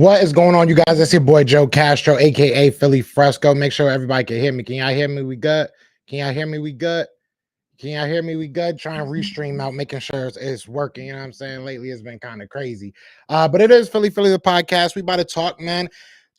What is going on, you guys? It's your boy Joe Castro, aka Philly Fresco. Make sure everybody can hear me. Can y'all hear me? We good? Can y'all hear me? We good? Can y'all hear me? We good? Try and restream out, making sure it's working. You know what I'm saying? Lately, it's been kind of crazy. But it is Philly the podcast. We about to talk, man.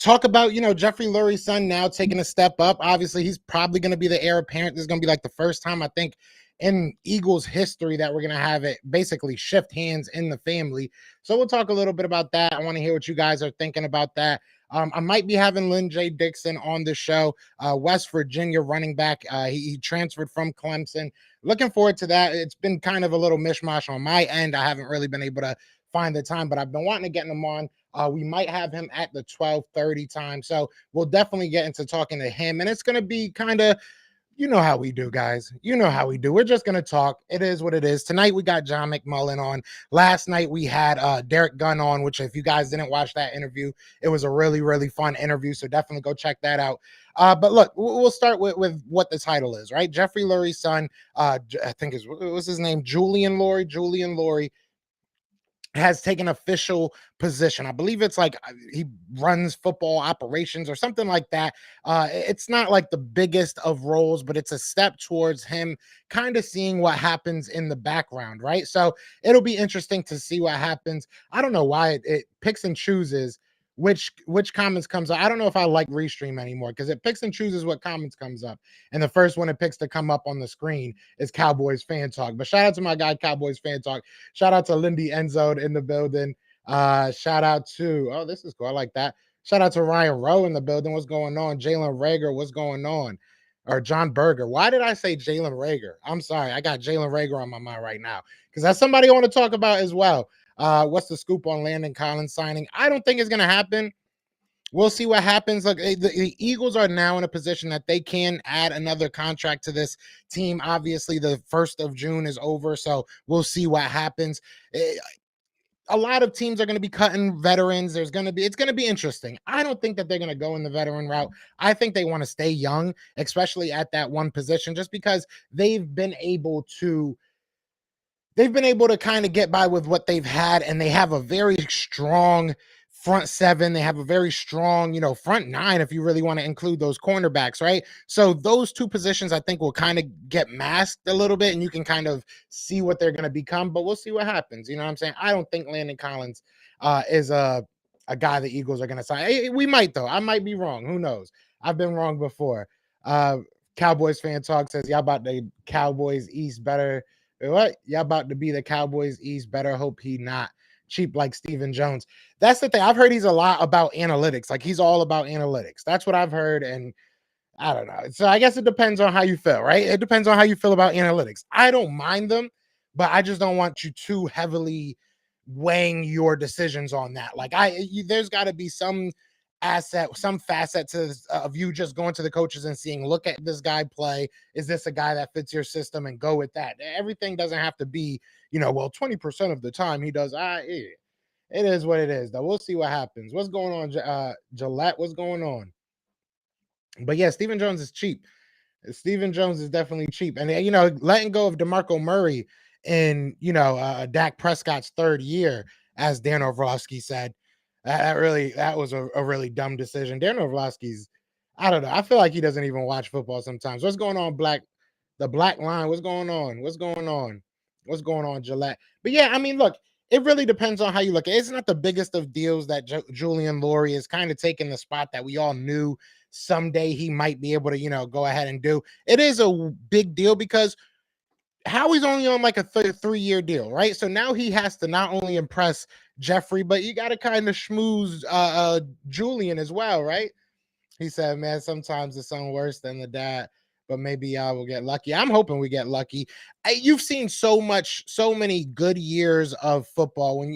Talk about, Jeffery Lurie's son now taking a step up. Obviously, he's probably going to be the heir apparent. This is going to be like the first time, I think, in Eagles history that we're going to have it basically shift hands in the family. So we'll talk a little bit about that. I want to hear what you guys are thinking about that. I might be having Lyn-J Dixon on the show, West Virginia running back. He transferred from Clemson. Looking forward to that. It's been kind of a little mishmash on my end. I haven't really been able to find the time, but I've been wanting to get him on. We might have him at the 12:30 time. So we'll definitely get into talking to him. And it's going to be kind of, you know how we do, guys. You know how we do. We're just going to talk. It is what it is. Tonight, we got John McMullen on. Last night, we had Derek Gunn on, which if you guys didn't watch that interview, it was a really, really fun interview. So definitely go check that out. But look, we'll start with what the title is, right? Jeffery Lurie's son, I think what was his name? Julian Lurie has taken official position. I believe it's like he runs football operations or something like that. It's not like the biggest of roles, but it's a step towards him kind of seeing what happens in the background, right? So it'll be interesting to see what happens. I don't know why it picks and chooses which comments comes up. I don't know if I like Restream anymore because it picks and chooses what comments comes up. And the first one it picks to come up on the screen is Cowboys Fan Talk. But shout out to my guy, Cowboys Fan Talk. Shout out to Lindy Enzo in the building. Shout out to, oh, this is cool. I like that. Shout out to Ryan Rowe in the building. What's going on? Jalen Rager, what's going on? Or John Berger. Why did I say Jalen Rager? I'm sorry. I got Jalen Rager on my mind right now because that's somebody I want to talk about as well. What's the scoop on Landon Collins signing? I don't think it's going to happen. We'll see what happens. Look, the Eagles are now in a position that they can add another contract to this team. Obviously, the 1st of June is over, so we'll see what happens. A lot of teams are going to be cutting veterans. It's going to be interesting. I don't think that they're going to go in the veteran route. I think they want to stay young, especially at that one position, just because they've been able to kind of get by with what they've had, and they have a very strong front seven. They have a very strong, front nine, if you really want to include those cornerbacks, right? So those two positions, I think, will kind of get masked a little bit, and you can kind of see what they're going to become, but we'll see what happens. You know what I'm saying? I don't think Landon Collins is a guy the Eagles are going to sign. We might, though. I might be wrong. Who knows? I've been wrong before. Cowboys Fan Talk says, y'all about the Cowboys East better. What? Y'all about to be the Cowboys East. Better hope he not cheap like Stephen Jones. That's the thing. I've heard he's a lot about analytics. Like he's all about analytics. That's what I've heard. And I don't know. So I guess it depends on how you feel, right? It depends on how you feel about analytics. I don't mind them, but I just don't want you too heavily weighing your decisions on that. Like there's got to be some facet of you just going to the coaches and seeing, look at this guy play. Is this a guy that fits your system, and go with that? Everything doesn't have to be, 20% of the time he does. It is what it is, though. We'll see what happens. What's going on, Gillette? What's going on? But yeah, Stephen Jones is cheap. Stephen Jones is definitely cheap. And, letting go of DeMarco Murray in, Dak Prescott's 3rd year, as Dan Orlovsky said, that was a really dumb decision. Dan Orlovsky's, I don't know. I feel like he doesn't even watch football sometimes. What's going on, the Black Line? What's going on? What's going on, Gillette? But yeah, I mean, look, it really depends on how you look at it. It's not the biggest of deals that Julian Lurie is kind of taking the spot that we all knew someday he might be able to, go ahead and do. It is a big deal because Howie's only on like a 3-year deal, right? So now he has to not only impress Jeffery, but you got to kind of schmooze Julian as well, right? He said, man, sometimes the son worse than the dad, but maybe I will get lucky. I'm hoping we get lucky. You've seen so many good years of football when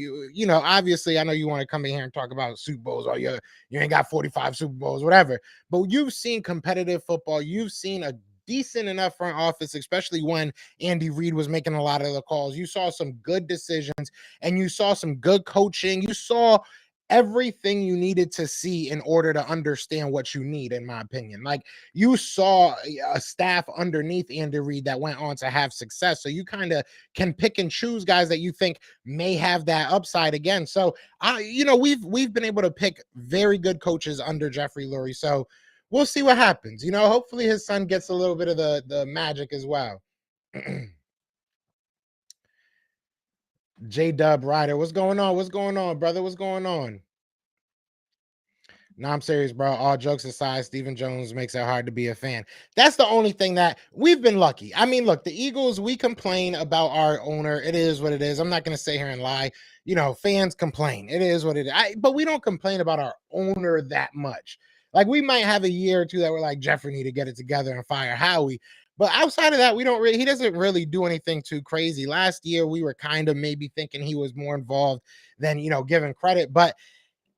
obviously I know you want to come in here and talk about Super Bowls, or you ain't got 45 Super Bowls, whatever, but you've seen competitive football. You've seen a decent enough front office, especially when Andy Reid was making a lot of the calls. You saw some good decisions, and you saw some good coaching. You saw everything you needed to see in order to understand what you need, in my opinion. Like, you saw a staff underneath Andy Reid that went on to have success. So you kind of can pick and choose guys that you think may have that upside again. So we've been able to pick very good coaches under Jeffery Lurie. So we'll see what happens. Hopefully his son gets a little bit of the magic as well. J Dub Ryder, what's going on? What's going on, brother? What's going on? No, I'm serious, bro. All jokes aside, Stephen Jones makes it hard to be a fan. That's the only thing that we've been lucky. I mean, look, the Eagles, we complain about our owner. It is what it is. I'm not going to sit here and lie. Fans complain. It is what it is. But we don't complain about our owner that much. Like, we might have a year or two that we're like, Jeffrey need to get it together and fire Howie. But outside of that, he doesn't really do anything too crazy. Last year, we were kind of maybe thinking he was more involved than, given credit. But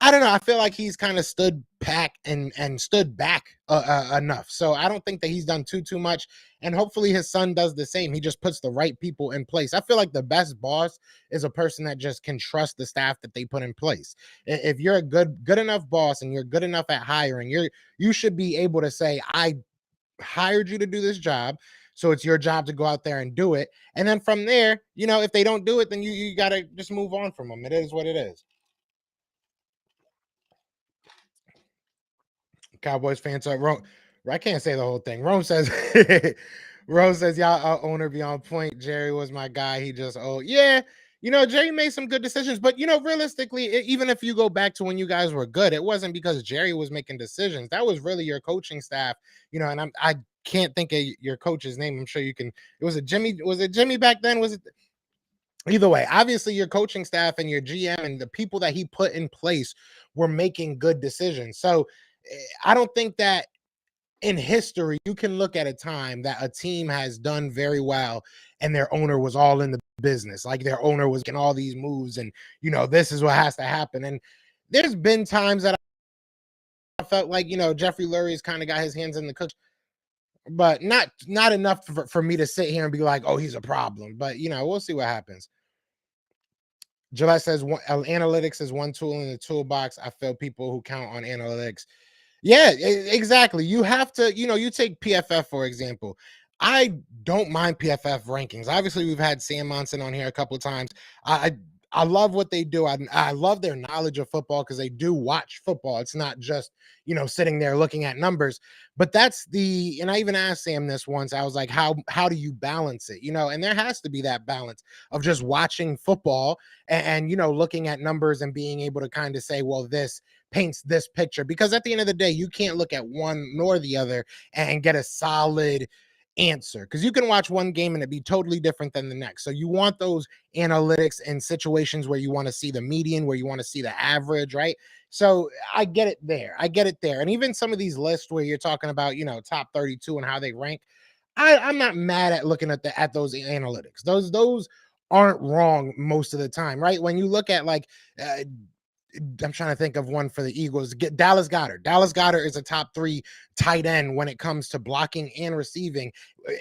I don't know. I feel like he's kind of stood back and stood back enough. So I don't think that he's done too much. And hopefully his son does the same. He just puts the right people in place. I feel like the best boss is a person that just can trust the staff that they put in place. If you're a good enough boss and you're good enough at hiring, you should be able to say, I hired you to do this job. So it's your job to go out there and do it. And then from there, if they don't do it, then you got to just move on from them. It is what it is. Cowboys fans are Rome. I can't say the whole thing. Rome says, Rome says, y'all owner be on point. Jerry was my guy. He just, yeah. Jerry made some good decisions, but realistically, even if you go back to when you guys were good, it wasn't because Jerry was making decisions. That was really your coaching staff, and I can't think of your coach's name. I'm sure you can. Was it Jimmy back then? Was it? Either way, obviously your coaching staff and your GM and the people that he put in place were making good decisions. So I don't think that in history you can look at a time that a team has done very well and their owner was all in the business. Like, their owner was making all these moves and, this is what has to happen. And there's been times that I felt like, Jeffrey Lurie's kind of got his hands in the cookie, but not enough for me to sit here and be like, oh, he's a problem. But, we'll see what happens. Gillette says analytics is one tool in the toolbox. I feel people who count on analytics. Yeah, exactly. You have to, you take PFF, for example. I don't mind PFF rankings. Obviously, we've had Sam Monson on here a couple of times. I love what they do. I love their knowledge of football because they do watch football. It's not just, sitting there looking at numbers. But and I even asked Sam this once. I was like, how do you balance it? And there has to be that balance of just watching football and looking at numbers and being able to kind of say, well, this paints this picture, because at the end of the day, you can't look at one nor the other and get a solid answer, because you can watch one game and it be totally different than the next. So you want those analytics in situations where you want to see the median, where you want to see the average, right? So I get it there. And even some of these lists where you're talking about, top 32 and how they rank, I'm not mad at looking at those analytics. Those aren't wrong most of the time, right? When you look at like I'm trying to think of one for the Eagles. Get Dallas Goedert. Dallas Goedert is a top 3 tight end when it comes to blocking and receiving,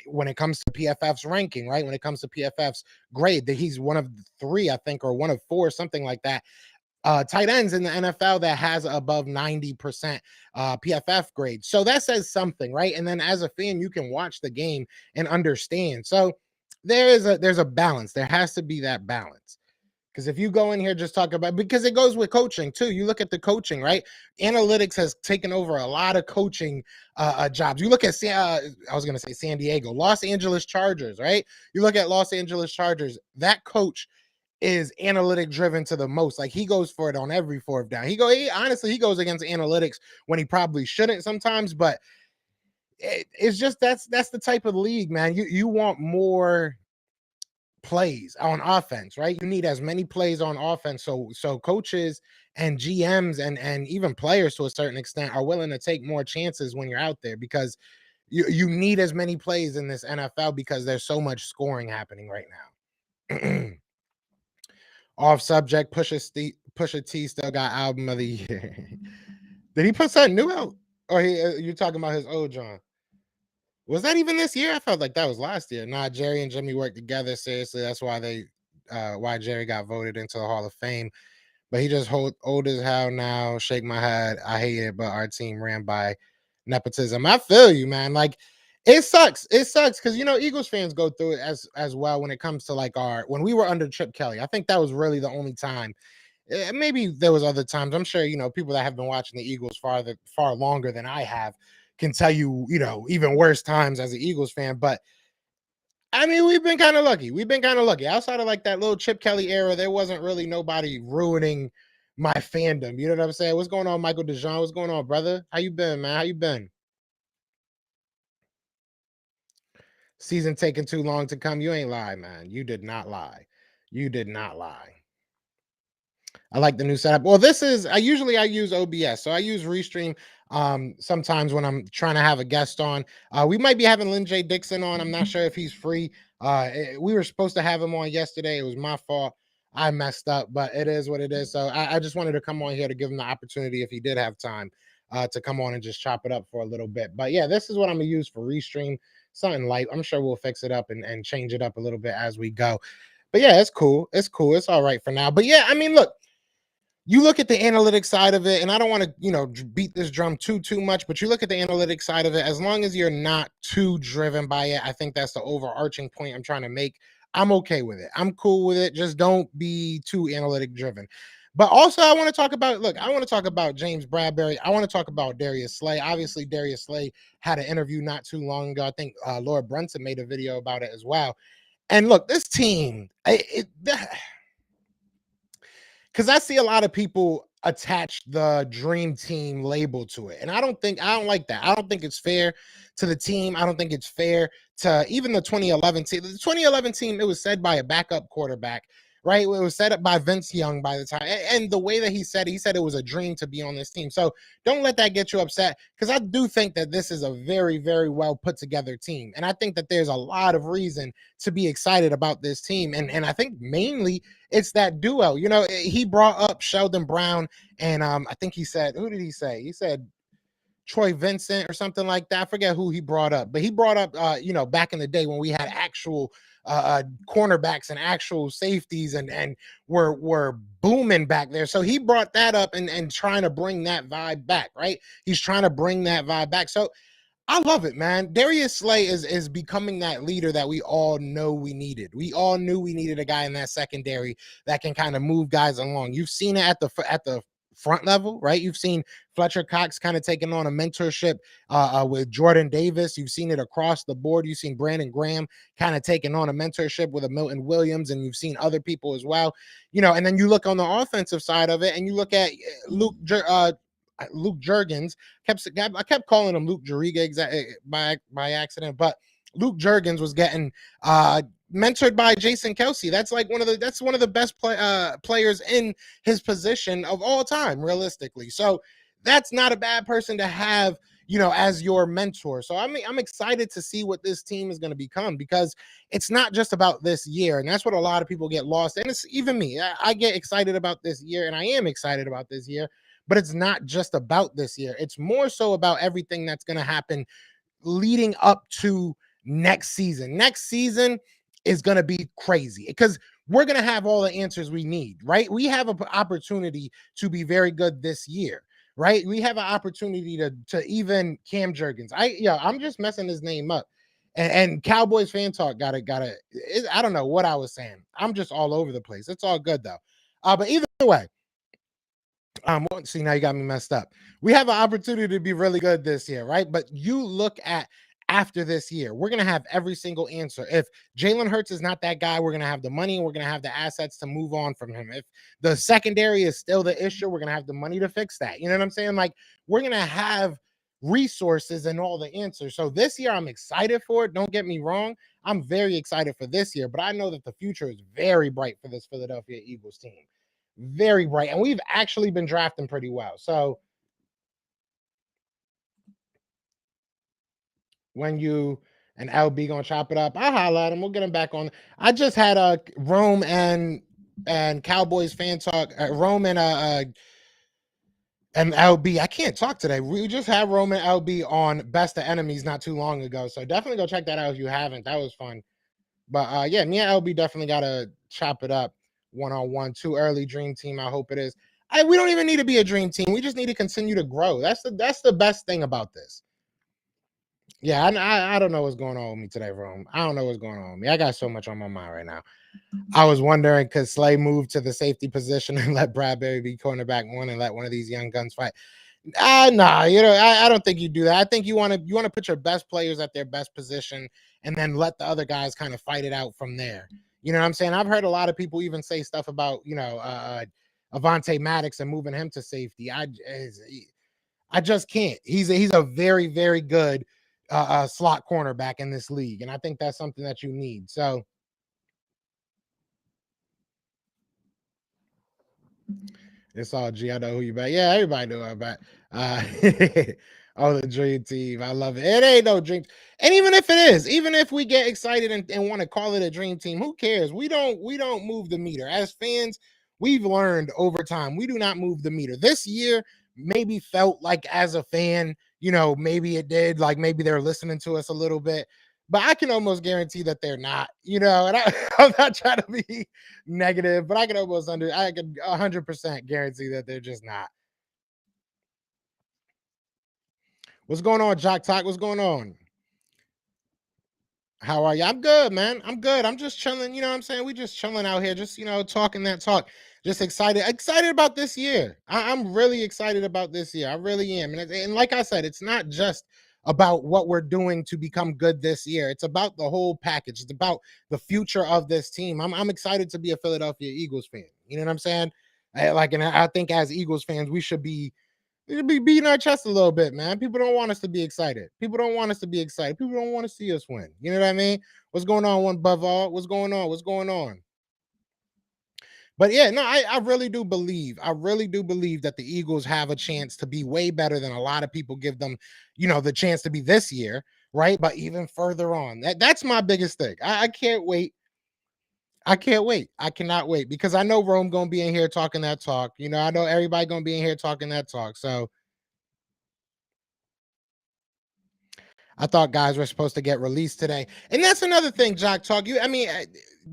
when it comes to PFF's ranking, right? When it comes to PFF's grade, that he's one of 3, I think, or one of 4, something like that. Tight ends in the NFL that has above 90% PFF grade. So that says something, right? And then as a fan, you can watch the game and understand. So there's a balance. There has to be that balance. Because if you go in here just talk about, because it goes with coaching too. You look at the coaching, right? Analytics has taken over a lot of coaching jobs. You look at I was going to say San Diego, Los Angeles Chargers, right? You look at Los Angeles Chargers. That coach is analytic driven to the most. Like, he goes for it on every fourth down. He goes against analytics when he probably shouldn't sometimes, but it's just that's the type of league, man. You want more plays on offense, right? You need as many plays on offense. So coaches and GMs and even players to a certain extent are willing to take more chances when you're out there, because you need as many plays in this NFL because there's so much scoring happening right now. Off subject, Pusha T still got album of the year. Did he put something new out? Or you talking about his old John? Was that even this year? I felt like that was last year. Nah, Jerry and Jimmy worked together. Seriously, that's why why Jerry got voted into the Hall of Fame. but he just old as hell now. Shake my head. I hate it, but our team ran by nepotism. I feel you, man. Like it sucks. It sucks because Eagles fans go through it as well when it comes to like when we were under Chip Kelly. I think that was really the only time. Maybe there was other times. I'm sure people that have been watching the Eagles far longer than I have can tell you even worse times as an Eagles fan. But I mean, we've been kind of lucky. We've been kind of lucky. Outside of like that little Chip Kelly era, there wasn't really nobody ruining my fandom. You know what I'm saying? What's going on, Michael DeJean? What's going on, brother? How you been, man? How you been? Season taking too long to come. You ain't lie, man. You did not lie. You did not lie. I like the new setup. Well, this is I use OBS, so I use Restream. Sometimes when I'm trying to have a guest on, we might be having Lyn-J Dixon on. I'm not sure if he's free. We were supposed to have him on yesterday. It was my fault. I messed up, but it is what it is. So I just wanted to come on here to give him the opportunity if he did have time to come on and just chop it up for a little bit. But yeah, this is what I'm gonna use for Restream. Something light. I'm sure we'll fix it up and change it up a little bit as we go. But yeah, it's cool. It's cool. It's all right for now. But yeah, I mean, look, you look at the analytics side of it, and I don't want to, beat this drum too much, but you look at the analytics side of it, as long as you're not too driven by it, I think that's the overarching point I'm trying to make. I'm okay with it. I'm cool with it. Just don't be too analytic driven. But also, I want to talk about, I want to talk about James Bradbury. I want to talk about Darius Slay. Obviously, Darius Slay had an interview not too long ago. I think Laura Brunson made a video about it as well. And look, this team, because I see a lot of people attach the dream team label to it. And I don't like that. I don't think it's fair to the team. I don't think it's fair to even the 2011 team. The 2011 team, it was said by a backup quarterback, right? It was set up by Vince Young by the time. And the way that he said it was a dream to be on this team. So don't let that get you upset, because I do think that this is a very, very well put together team. And I think that there's a lot of reason to be excited about this team. And I think mainly it's that duo. He brought up Sheldon Brown, and I think he said, who did he say? He said Troy Vincent or something like that. I forget who he brought up, but he brought up, back in the day when we had actual cornerbacks and actual safeties, and were booming back there. So he brought that up and trying to bring that vibe back, right? He's trying to bring that vibe back. So I love it, man. Darius Slay is becoming that leader that we all know we needed. We all knew we needed a guy in that secondary that can kind of move guys along. You've seen it at the front level, right? You've seen Fletcher Cox kind of taking on a mentorship with Jordan Davis. You've seen it across the board. You've seen Brandon Graham kind of taking on a mentorship with a Milton Williams, and you've seen other people as well. And then you look on the offensive side of it, and you look at Luke Jergens. I kept calling him Luke Juriga by accident, but Luke Jergens was getting mentored by Jason Kelsey. That's like one of the best players in his position of all time, realistically. So that's not a bad person to have, as your mentor. So I'm excited to see what this team is going to become, because it's not just about this year, and that's what a lot of people get lost. And it's even me. I get excited about this year, and I am excited about this year. But it's not just about this year. It's more so about everything that's going to happen leading up to next season. Next season is going to be crazy, because we're going to have all the answers we need, right? We have an opportunity to be very good this year, right? We have an opportunity to even Cam Jergens. I'm just messing his name up. And Cowboys fan talk got it. I don't know what I was saying. I'm just all over the place. It's all good though. But either way, see, now you got me messed up. We have an opportunity to be really good this year, right? But you look at after this year, we're going to have every single answer. If Jalen Hurts is not that guy, we're going to have the money and we're going to have the assets to move on from him. If the secondary is still the issue, we're going to have the money to fix that. You know what I'm saying? Like, we're going to have resources and all the answers. So this year, I'm excited for it. Don't get me wrong. I'm very excited for this year, but I know that the future is very bright for this Philadelphia Eagles team. Very bright. And we've actually been drafting pretty well. So when you and LB gonna chop it up, I'll holla at him. We'll get him back on. I just had a Rome and Cowboys fan talk. Rome and LB. I can't talk today. We just had Rome and LB on Best of Enemies not too long ago. So definitely go check that out if you haven't. That was fun. But yeah, me and LB definitely gotta chop it up one-on-one. Too early dream team. I hope it is. We don't even need to be a dream team. We just need to continue to grow. That's the best thing about this. Yeah, I don't know what's going on with me today, Rome. I don't know what's going on with me. I got so much on my mind right now. I was wondering, could Slay move to the safety position and let Bradbury be cornerback one and let one of these young guns fight? Nah, I don't think you do that. I think you want to put your best players at their best position and then let the other guys kind of fight it out from there. You know what I'm saying? I've heard a lot of people even say stuff about, Avonte Maddox and moving him to safety. I just can't. He's a very, very good slot cornerback in this league, and I think that's something that you need. So it's all G. I know who you bet. Yeah, everybody know about. Oh, the dream team. I love it. It ain't no dream. And even if it is, even if we get excited and want to call it a dream team, who cares? We don't move the meter. As fans, we've learned over time, we do not move the meter. This year maybe felt like, as a fan, maybe it did, like maybe they're listening to us a little bit. But I can almost guarantee that they're not, and I'm not trying to be negative, but I can 100% guarantee that they're just not. What's going on, Jock Talk? What's going on? How are you? I'm good, man. I'm good. I'm just chilling. You know what I'm saying? We just chilling out here, just talking that talk. Just excited about this year. I'm really excited about this year. I really am. And like I said, it's not just about what we're doing to become good this year. It's about the whole package. It's about the future of this team. I'm excited to be a Philadelphia Eagles fan. You know what I'm saying? And I think as Eagles fans, we should be beating our chest a little bit, man. People don't want us to be excited. People don't want us to be excited. People don't want to see us win. You know what I mean? What's going on, one above all? What's going on? What's going on? But yeah, no, I really do believe that the Eagles have a chance to be way better than a lot of people give them, the chance to be this year, right? But even further on, that's my biggest thing. I can't wait. I can't wait. I cannot wait because I know Rome gonna be in here talking that talk. I know everybody gonna be in here talking that talk. So I thought guys were supposed to get released today. And that's another thing, Jock Talk.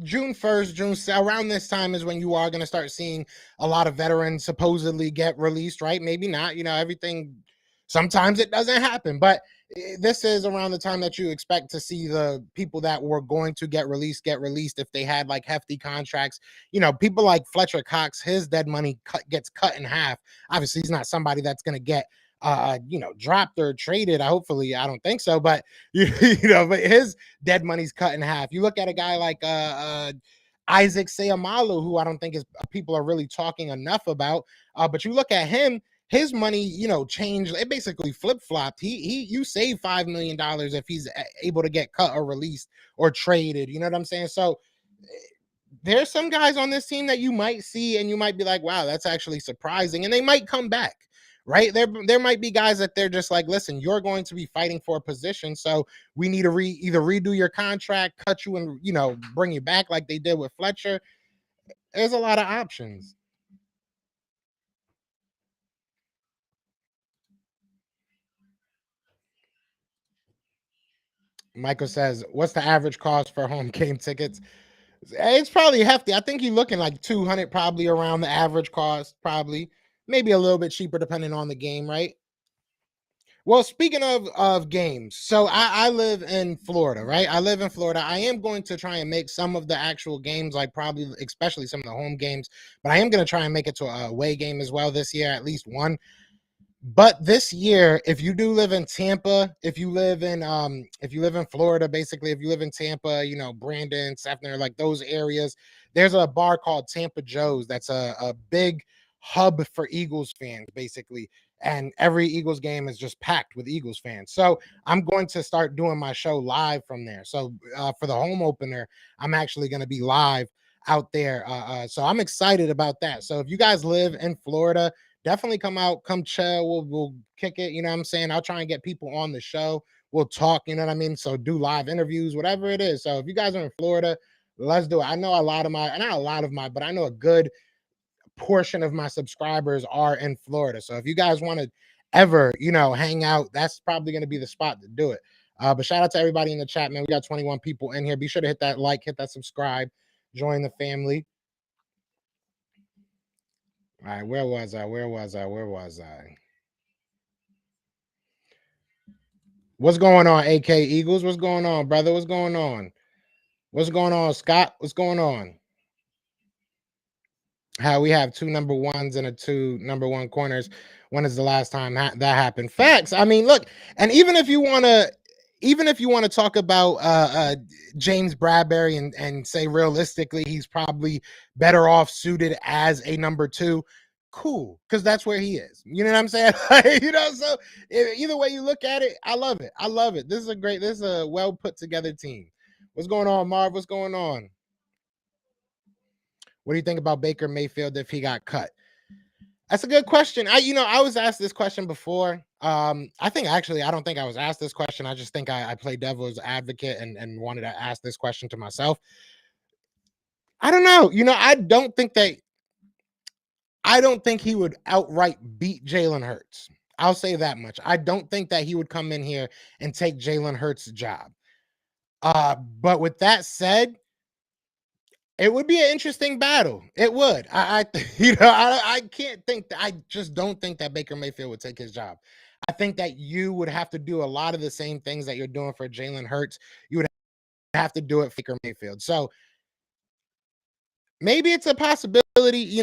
June 1st, around this time is when you are going to start seeing a lot of veterans supposedly get released, right? Maybe not. Everything, sometimes it doesn't happen. But this is around the time that you expect to see the people that were going to get released if they had like hefty contracts. People like Fletcher Cox, his dead money gets cut in half. Obviously, he's not somebody that's going to get dropped or traded. Hopefully, I don't think so, but but his dead money's cut in half. You look at a guy like Isaac Seumalo, who I don't think is people are really talking enough about. But you look at him, his money, changed. It basically flip-flopped. You save $5 million if he's able to get cut or released or traded. You know what I'm saying? So there's some guys on this team that you might see and you might be like, wow, that's actually surprising. And they might come back, right? There might be guys that they're just like, listen, you're going to be fighting for a position. So we need to either redo your contract, cut you and, bring you back like they did with Fletcher. There's a lot of options. Michael says, what's the average cost for home game tickets? It's probably hefty. I think you're looking like 200, probably around the average cost, probably maybe a little bit cheaper depending on the game, right? Well, speaking of games, so I live in Florida, right? I live in Florida. I am going to try and make some of the actual games, like probably especially some of the home games, but I am going to try and make it to a away game as well this year, at least one. But this year, if you do live in Tampa, if you live in Florida, basically, if you live in Tampa, Brandon, Sefner, like those areas, there's a bar called Tampa Joe's that's a big hub for Eagles fans, basically. And every Eagles game is just packed with Eagles fans. So I'm going to start doing my show live from there. So for the home opener, I'm actually going to be live out there. So I'm excited about that. So if you guys live in Florida, definitely come out, come chill. We'll kick it. You know what I'm saying? I'll try and get people on the show. We'll talk, you know what I mean? So do live interviews, whatever it is. So if you guys are in Florida, let's do it. I know a lot of my, not a lot of my, but I know a good portion of my subscribers are in Florida. So if you guys want to ever, hang out, that's probably going to be the spot to do it. But shout out to everybody in the chat, man. We got 21 people in here. Be sure to hit that like, hit that subscribe, join the family. All right, where was I? Where was I? Where was I? What's going on, AK Eagles? What's going on, brother? What's going on? What's going on, Scott? What's going on? How we have two number ones and a two number one corners. When is the last time that happened? Facts. I mean, look, and even if you want to talk about James Bradbury and say realistically he's probably better off suited as a number two, cool, because that's where he is. You know what I'm saying? So either way you look at it, I love it. I love it. This is a well put together team. What's going on, Marv? What's going on? What do you think about Baker Mayfield if he got cut? That's a good question. I was asked this question before. I don't think I was asked this question. I just think I play devil's advocate and wanted to ask this question to myself. I don't know. I don't think he would outright beat Jalen Hurts. I'll say that much. I don't think that he would come in here and take Jalen Hurts' job. But with that said, it would be an interesting battle. It would. I can't think that. I just don't think that Baker Mayfield would take his job. I think that you would have to do a lot of the same things that you're doing for Jalen Hurts. You would have to do it for Baker Mayfield. So maybe it's a possibility.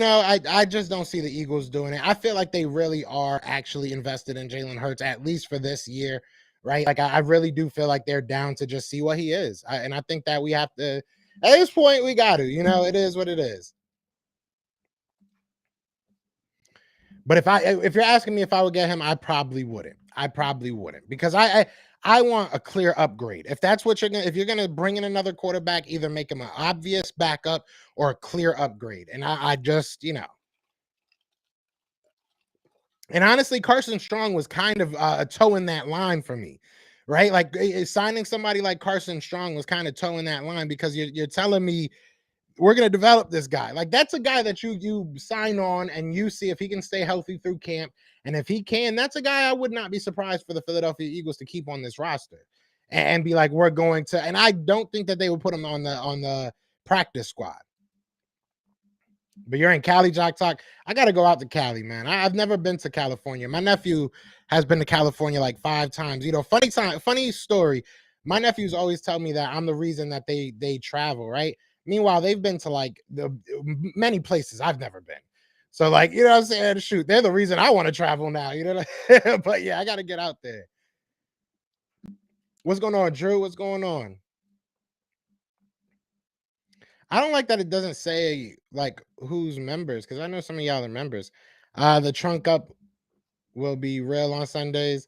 I just don't see the Eagles doing it. I feel like they really are actually invested in Jalen Hurts, at least for this year, right? Like I really do feel like they're down to just see what he is. And I think that we have to. At this point, we got to, it is what it is. But if you're asking me if I would get him, I probably wouldn't. Because I want a clear upgrade. If that's what if you're gonna bring in another quarterback, either make him an obvious backup or a clear upgrade. And I just, and honestly, Carson Strong was kind of towing that line for me, right? Like signing somebody like Carson Strong was kind of towing that line because you're telling me we're going to develop this guy. Like that's a guy that you sign on and you see if he can stay healthy through camp. And if he can, that's a guy I would not be surprised for the Philadelphia Eagles to keep on this roster and be like, we're going to, and I don't think that they would put him on the practice squad. But you're in Cali, Jock Talk. I got to go out to Cali, man. I've never been to California. My nephew has been to California like 5 times. Funny story. My nephews always tell me that I'm the reason that they travel, right? Meanwhile, they've been to like the many places I've never been. So like, what I'm saying? Shoot, they're the reason I want to travel now, But yeah, I got to get out there. What's going on, Drew? What's going on? I don't like that it doesn't say like who's members because I know some of y'all are members. The trunk up will be real on Sundays.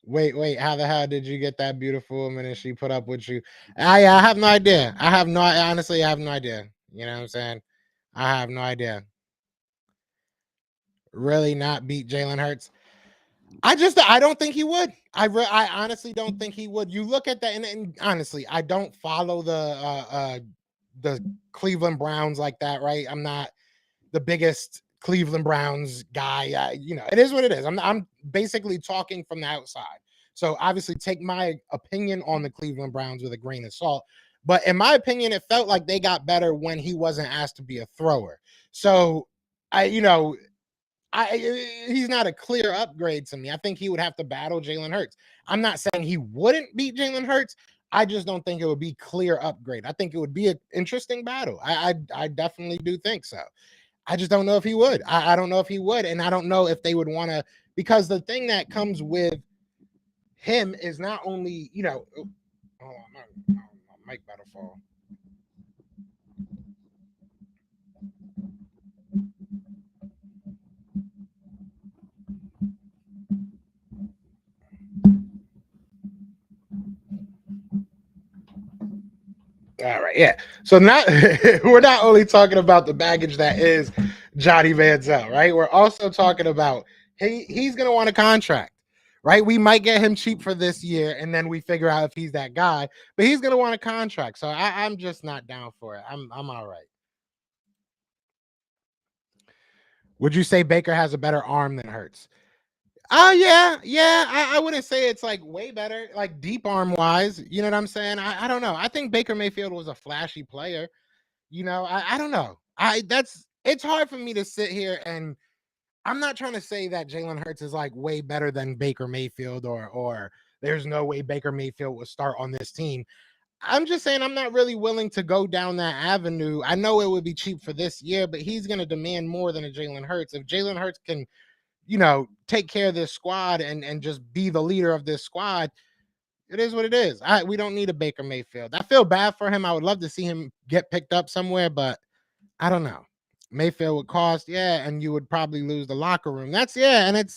Wait, how the hell did you get that beautiful woman and she put up with you? I have no idea. Honestly, I have no idea. You know what I'm saying? I have no idea. Really not beat Jalen Hurts. I don't think he would. I honestly don't think he would. You look at that, and honestly, I don't follow the Cleveland Browns like that, right? I'm not the biggest Cleveland Browns guy. It is what it is. I'm basically talking from the outside. So obviously take my opinion on the Cleveland Browns with a grain of salt. But in my opinion, it felt like they got better when he wasn't asked to be a thrower. So he's not a clear upgrade to me. I think he would have to battle Jalen Hurts. I'm not saying he wouldn't beat Jalen Hurts. I just don't think it would be clear upgrade. I think it would be an interesting battle. I definitely do think so. I just don't know if he would. I don't know if he would, and I don't know if they would want to, because the thing that comes with him is not only, hold on, my mic better fall. All right, yeah. So now we're not only talking about the baggage that is Johnny Manziel, right? We're also talking about he's going to want a contract, right? We might get him cheap for this year, and then we figure out if he's that guy. But he's going to want a contract, so I'm just not down for it. I'm all right. Would you say Baker has a better arm than Hurts? Oh yeah. I wouldn't say it's like way better, like deep arm wise. You know what I'm saying? I don't know. I think Baker Mayfield was a flashy player. I don't know. It's hard for me to sit here, and I'm not trying to say that Jalen Hurts is like way better than Baker Mayfield, or there's no way Baker Mayfield will start on this team. I'm just saying I'm not really willing to go down that avenue. I know it would be cheap for this year, but he's going to demand more than a Jalen Hurts. If Jalen Hurts can, take care of this squad and just be the leader of this squad, it is what it is. We don't need a Baker Mayfield. I feel bad for him. I would love to see him get picked up somewhere, but I don't know. Mayfield would cost, yeah, and you would probably lose the locker room. And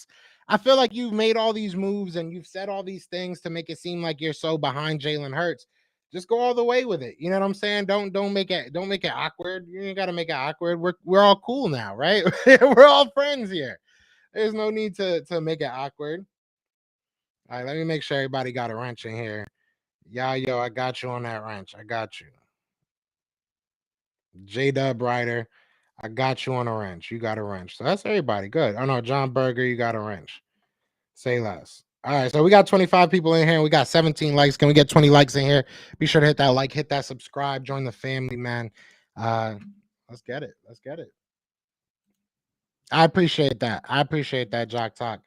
I feel like you've made all these moves and you've said all these things to make it seem like you're so behind Jalen Hurts. Just go all the way with it. You know what I'm saying? Don't make it awkward. You ain't gotta make it awkward. We're all cool now, right? We're all friends here. There's no need to make it awkward. All right, let me make sure everybody got a wrench in here. Yo, I got you on that wrench. I got you. J-Dub Ryder, I got you on a wrench. You got a wrench. So that's everybody. Good. Oh no, John Berger, you got a wrench. Say less. All right, so we got 25 people in here and we got 17 likes. Can we get 20 likes in here? Be sure to hit that like, hit that subscribe, join the family, man. Let's get it. Let's get it. I appreciate that. I appreciate that, Jock Talk.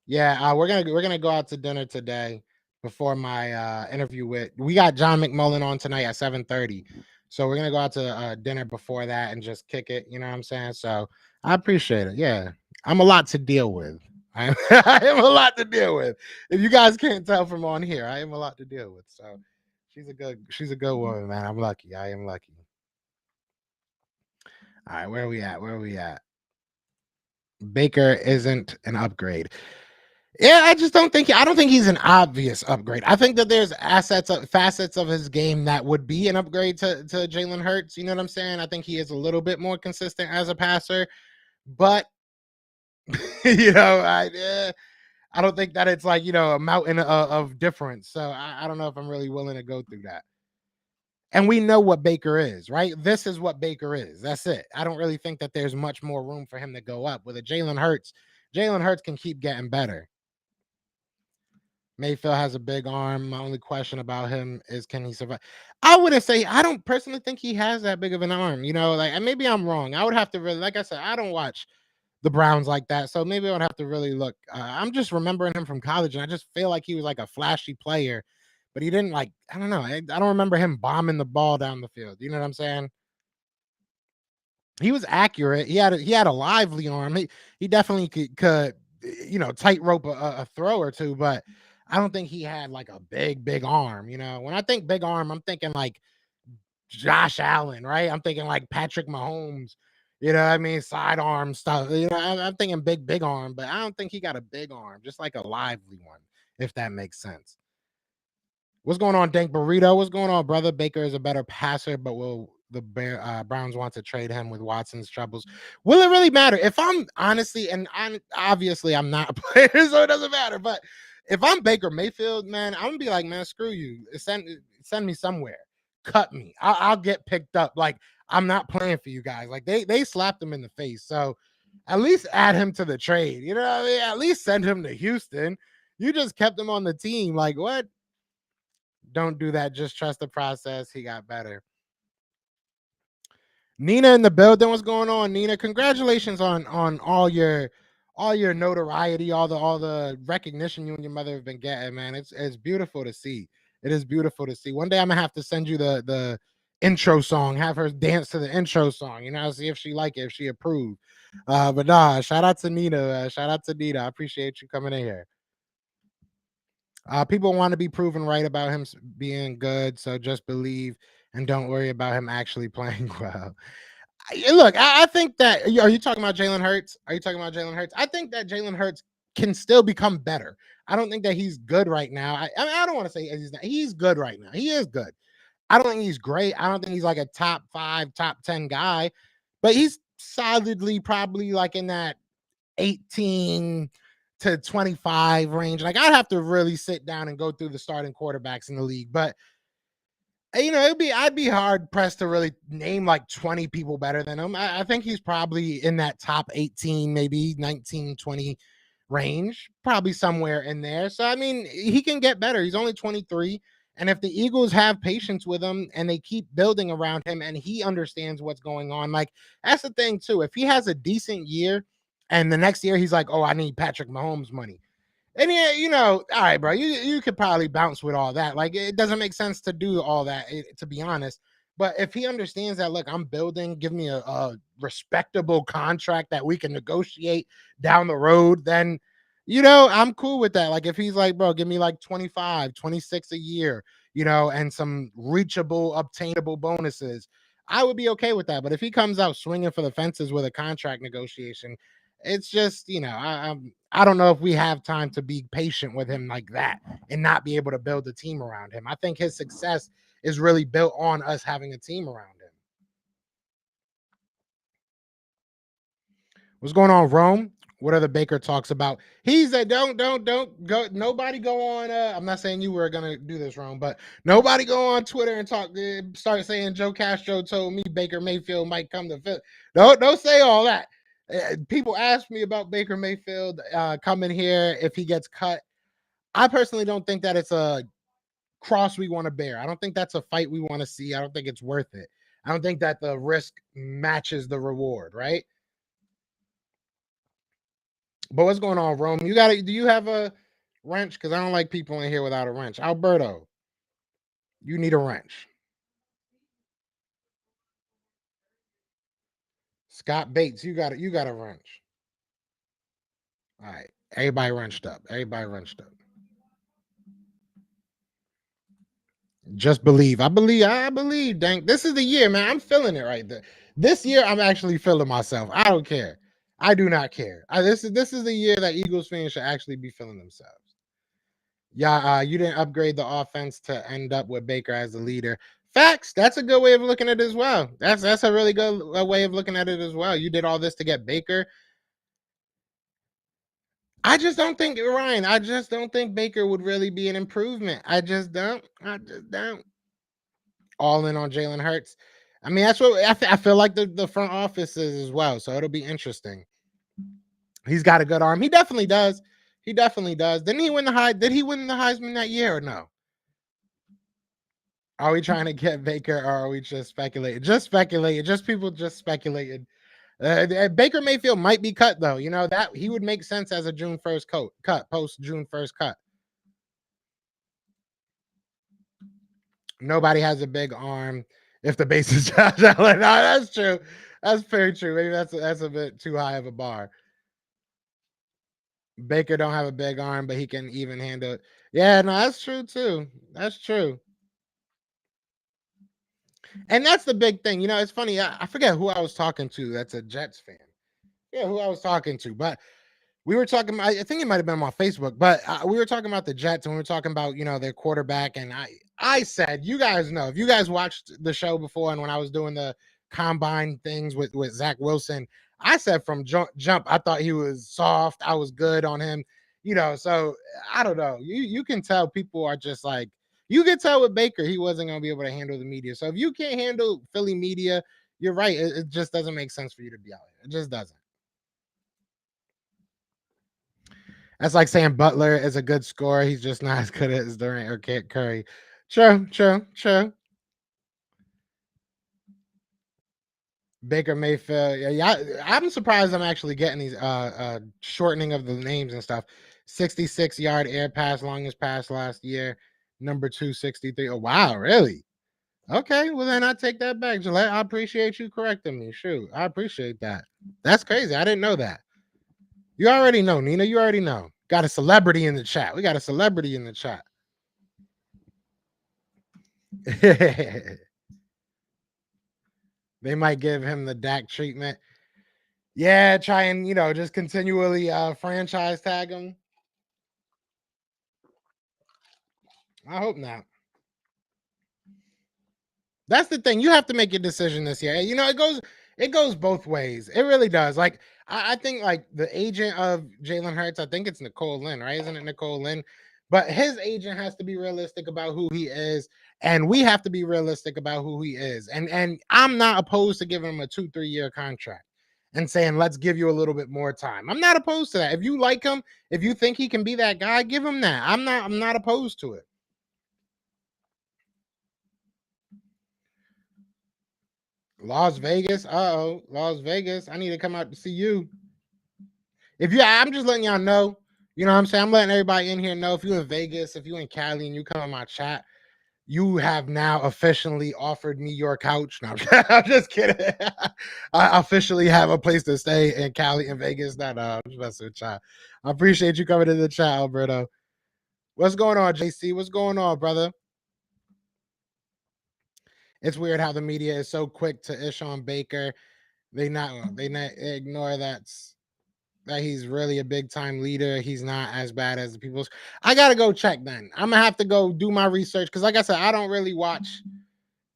Yeah, we're gonna go out to dinner today before my interview with. We got John McMullen on tonight at 7:30, so we're gonna go out to dinner before that and just kick it. You know what I'm saying? So I appreciate it. Yeah, I'm a lot to deal with. I am a lot to deal with. If you guys can't tell from on here, I am a lot to deal with. So she's a good woman, man. I'm lucky. I am lucky. All right, where are we at? Where are we at? Baker isn't an upgrade. Yeah, I don't think he's an obvious upgrade. I think that there's facets of his game that would be an upgrade to Jalen Hurts. You know what I'm saying? I think he is a little bit more consistent as a passer, but I don't think that it's like, a mountain of difference. So I don't know if I'm really willing to go through that. And we know what Baker is, right? This is what Baker is. That's it. I don't really think that there's much more room for him to go up. With a Jalen Hurts can keep getting better. Mayfield has a big arm. My only question about him is, can he survive? I wouldn't say, I don't personally think he has that big of an arm. Like, maybe I'm wrong. I would have to really, like I said, I don't watch the Browns like that. So maybe I would have to really look. I'm just remembering him from college, and I just feel like he was like a flashy player, but he didn't, like, I don't know. I don't remember him bombing the ball down the field. You know what I'm saying? He was accurate. He had a lively arm. He definitely could tightrope a throw or two, but I don't think he had like a big arm. When I think big arm, I'm thinking like Josh Allen, right? I'm thinking like Patrick Mahomes. You know what I mean? Sidearm stuff. I'm thinking big arm, but I don't think he got a big arm, just like a lively one, if that makes sense. What's going on, Dank Burrito? What's going on, brother? Baker is a better passer, but will the Browns want to trade him with Watson's troubles? Will it really matter? If I'm honestly, and obviously I'm not a player, so it doesn't matter. But if I'm Baker Mayfield, man, I'm gonna be like, man, screw you. Send me somewhere. Cut me. I'll get picked up. Like, I'm not playing for you guys. Like, they slapped him in the face. So at least add him to the trade. You know what I mean? At least send him to Houston. You just kept him on the team. Like, what? Don't do that. Just trust the process. He got better. Nina in the building. What's going on, Nina? Congratulations on all your notoriety, all the recognition you and your mother have been getting, man. It's beautiful to see. It is beautiful to see. One day I'm gonna have to send you the intro song, have her dance to the intro song, see if she like it, if she approved. But nah, shout out to Nina. Shout out to Nina. I appreciate you coming in here. People want to be proven right about him being good, so just believe and don't worry about him actually playing well. Look, I think that. Are you talking about Jalen Hurts? Are you talking about Jalen Hurts? I think that Jalen Hurts can still become better. I don't think that he's good right now. I mean, I don't want to say he's not. He's good right now. He is good. I don't think he's great. I don't think he's like a top 5, top 10 guy, but he's solidly probably like in that 18 to 25 range. Like, I'd have to really sit down and go through the starting quarterbacks in the league, but I'd be hard pressed to really name like 20 people better than him. I think he's probably in that top 18, maybe 19, 20 range, probably somewhere in there. So I mean, he can get better. He's only 23. And if the Eagles have patience with him and they keep building around him and he understands what's going on, like that's the thing too. If he has a decent year and the next year he's like, oh, I need Patrick Mahomes money. And yeah, all right, bro, you could probably bounce with all that. Like it doesn't make sense to do all that, to be honest. But if he understands that, look, I'm building, give me a respectable contract that we can negotiate down the road, then I'm cool with that. Like if he's like, bro, give me like 25, 26 a year, and some reachable, obtainable bonuses, I would be okay with that. But if he comes out swinging for the fences with a contract negotiation, it's just, I don't know if we have time to be patient with him like that and not be able to build a team around him. I think his success is really built on us having a team around him. What's going on, Rome? What other Baker talks about? He said, don't go. Nobody go on. I'm not saying you were gonna do this, Rome, but nobody go on Twitter and start saying Joe Castro told me Baker Mayfield might come to Philly. Don't say all that. People ask me about Baker Mayfield coming here if he gets cut. I personally don't think that it's a cross we want to bear. I don't think that's a fight we want to see. I don't think it's worth it. I don't think that the risk matches the reward, right? But what's going on, Rome? Do you have a wrench? Because I don't like people in here without a wrench. Alberto, you need a wrench. Scott Bates, you got a wrench. All right. Everybody wrenched up. Just believe. I believe. Dang. This is the year, man. I'm feeling it right there. This year, I'm actually feeling myself. I don't care. I do not care. This is the year that Eagles fans should actually be feeling themselves. Yeah, you didn't upgrade the offense to end up with Baker as the leader. Facts. That's a good way of looking at it as well. That's a really good way of looking at it as well. You did all this to get Baker. I just don't think, Ryan. I just don't think Baker would really be an improvement. I just don't. All in on Jalen Hurts. I mean, that's what I feel like the front office is as well. So it'll be interesting. He's got a good arm. He definitely does. Didn't he win the Did he win the Heisman that year or no? Are we trying to get Baker or are we just speculating? Just speculating. Just people just speculating. Baker Mayfield might be cut though. That he would make sense as a June 1st cut, post June 1st cut. Nobody has a big arm if the base is Josh Allen. No, that's true. That's very true. Maybe that's a bit too high of a bar. Baker don't have a big arm, but he can even handle it. Yeah, no, that's true too. That's true. And that's the big thing. It's funny. I forget who I was talking to that's a Jets fan. Yeah, who I was talking to. But we were talking, I think it might have been on Facebook, but we were talking about the Jets and we were talking about, their quarterback. And I said, you guys know, if you guys watched the show before and when I was doing the combine things with Zach Wilson, I said from jump, I thought he was soft. I was good on him, so I don't know. You can tell people are just like, you can tell with Baker, he wasn't going to be able to handle the media. So if you can't handle Philly media, you're right. It just doesn't make sense for you to be out here. It just doesn't. That's like saying Butler is a good scorer. He's just not as good as Durant or Curry. True. Baker Mayfield. Yeah, I'm surprised I'm actually getting these shortening of the names and stuff. 66-yard air pass, longest pass last year. Number 263. Oh, wow, really? Okay, well then I take that back, Gillette. I appreciate you correcting me. Shoot, I appreciate that. That's crazy. I didn't know that. You already know, Nina. You already know. Got a celebrity in the chat. We got a celebrity in the chat. They might give him the Dak treatment. Yeah, try and just continually franchise tag him. I hope not. That's the thing. You have to make your decision this year. It goes both ways. It really does. Like I think like the agent of Jalen Hurts, I think it's Nicole Lynn, right? Isn't it Nicole Lynn? But his agent has to be realistic about who he is, and we have to be realistic about who he is. And I'm not opposed to giving him a 2-3 year contract and saying, let's give you a little bit more time. I'm not opposed to that. If you like him, if you think he can be that guy, give him that. I'm not opposed to it. Las Vegas. Uh-oh. Las Vegas. I need to come out to see you. If you, I'm just letting y'all know. You know what I'm saying? I'm letting everybody in here know. If you in Vegas, if you in Cali and you come in my chat, you have now officially offered me your couch. No, I'm just kidding. I officially have a place to stay in Cali and Vegas. Not I'm just messing with y'all. I appreciate you coming to the chat, Alberto. What's going on, JC? What's going on, brother? It's weird how the media is so quick to ish on Baker. They not ignore that he's really a big time leader. He's not as bad as the people's. I gotta go check then. I'm gonna have to go do my research because, like I said, I don't really watch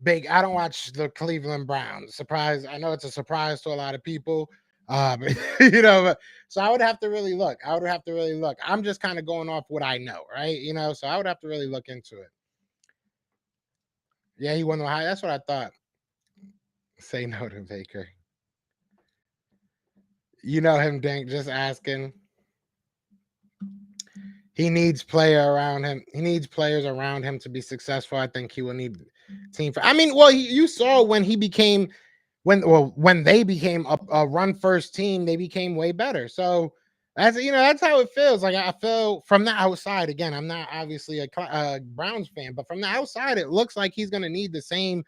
I don't watch the Cleveland Browns. Surprise! I know it's a surprise to a lot of people. You know, so I would have to really look. I'm just kind of going off what I know, right? You know, so I would have to really look into it. Yeah, he won the high. That's what I thought. Say no to Baker. You know him, Dank, just asking. He needs player around him. He needs players around him to be successful. I think he will need team. I mean, well, you saw when he became when they became a run first team, they became way better. So that's how it feels. Like I feel from the outside. Again, I'm not obviously a Browns fan, but from the outside, it looks like he's going to need the same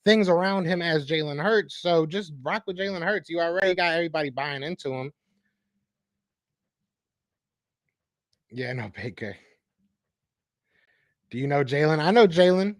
things around him as Jalen Hurts. So just rock with Jalen Hurts. You already got everybody buying into him. Yeah, no, Baker. Do you know Jalen? I know Jalen.